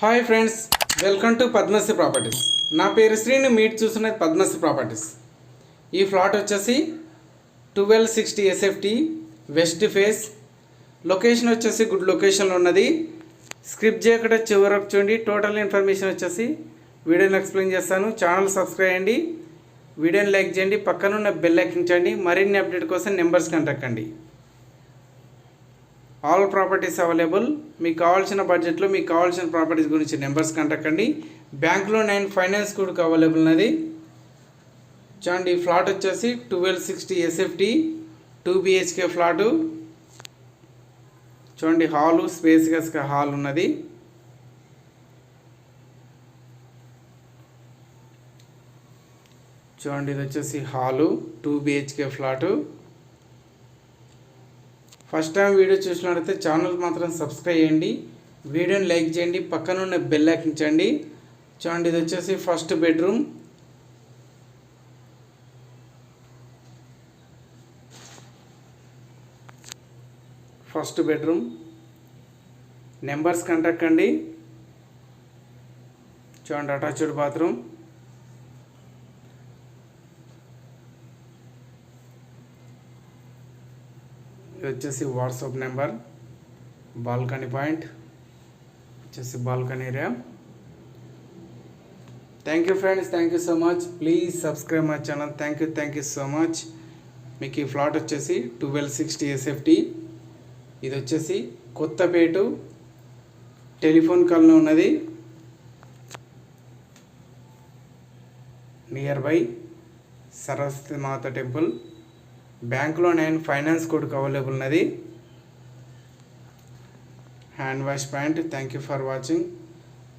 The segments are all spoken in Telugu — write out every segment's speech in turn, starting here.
Hi friends, welcome to Padmashree properties. నా పేరు శ్రీని. మీట్ చూస్తున్నది పద్మశ్రీ ప్రాపర్టీస్. ఈ ఫ్లాట్ వచ్చేసి 1260 SFT వెస్ట్ ఫేస్. లొకేషన్ వచ్చేసి గుడ్ లొకేషన్లో ఉన్నది. స్క్రిప్ట్ చేయకుండా చివరకు చూడండి. టోటల్ ఇన్ఫర్మేషన్ వచ్చేసి వీడియోని ఎక్స్ప్లెయిన్ చేస్తాను. ఛానల్ సబ్స్క్రైబ్ చేయండి, వీడియోని లైక్ చేయండి, పక్కనున్న బెల్ ఎక్కించండి. మరిన్ని అప్డేట్ కోసం నెంబర్స్ కాంటాక్ట్ కండి. All properties available. మీకు కావాల్సిన బడ్జెట్లో మీకు కావాల్సిన ప్రాపర్టీస్ గురించి నెంబర్స్ కాంటాక్ట్ అండి. బ్యాంక్లో 9 ఫైనాన్స్ కూడా అవైలబుల్ ఉన్నది. చూడండి, ఈ ఫ్లాట్ వచ్చేసి 1260 SFT 2 BHK ఫ్లాటు. చూడండి, హాలు స్పేసియస్గా హాల్ ఉన్నది. చూడండి, ఇది వచ్చేసి hall 2 BHK flat. First time video చూసినట్లయితే ఛానల్ మాత్రం సబ్స్క్రైబ్ చేయండి, వీడియోని లైక్ చేయండి, పక్కన ఉన్న బెల్ ఎక్కించండి. చూడండి, ఇది వచ్చేసి ఫస్ట్ బెడ్రూమ్. నెంబర్స్ కాంటాక్ట్ కండి. చూడండి, అటాచ్డ్ బాత్రూమ్. ఇది వచ్చేసి వాట్సాప్ నెంబర్. బాల్కనీ పాయింట్ వచ్చేసి balcony area. Thank you friends, thank you so much. Please subscribe my channel. Thank you so much. మీకు ఈ ఫ్లాట్ వచ్చేసి 1260 SFT. ఇది వచ్చేసి కొత్తపేట టెలిఫోన్ కాలనీ ఉన్నది. Near by Saraswati Mata temple. బ్యాంక్లో 9 ఫైనాన్స్ కోడ్ అవైలబుల్ ఉన్నది. Hand wash point. Thank you for watching.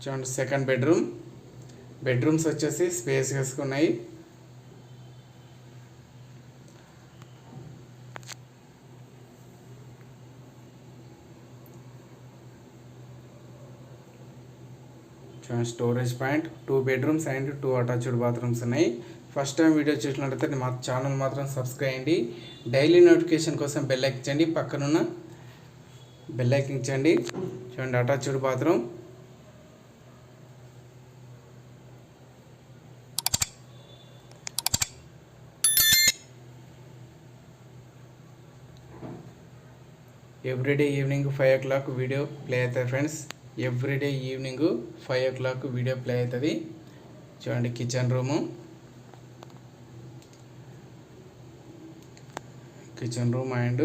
చూడండి, సెకండ్ బెడ్రూమ్స్ వచ్చేసి స్పేసియస్గా ఉన్నాయి. చూడండి, storage point. 2 bedrooms and 2 attached bathrooms ఉన్నాయి. ఫస్ట్ టైం వీడియో చూసినట్లయితే మా ఛానల్ మాత్రం సబ్స్క్రైబ్ చేయండి, డైలీ నోటిఫికేషన్ కోసం బెల్ ఎక్కించండి, పక్కనున్న బెల్ ఎక్కించండి. చూడండి, attached bathroom. Every day evening 5 o'clock video play అవుతుంది friends. Every day evening 5 o'clock video play అవుతుంది. చూడండి, kitchen room and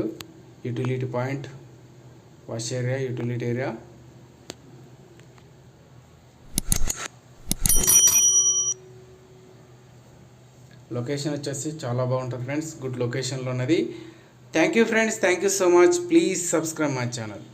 utility point, wash area, utility area. Location వచ్చేసి చాలా బాగుంటుంది ఫ్రెండ్స్, గుడ్ లొకేషన్లో ఉన్నది. Thank you friends, thank you so much. Please subscribe my channel.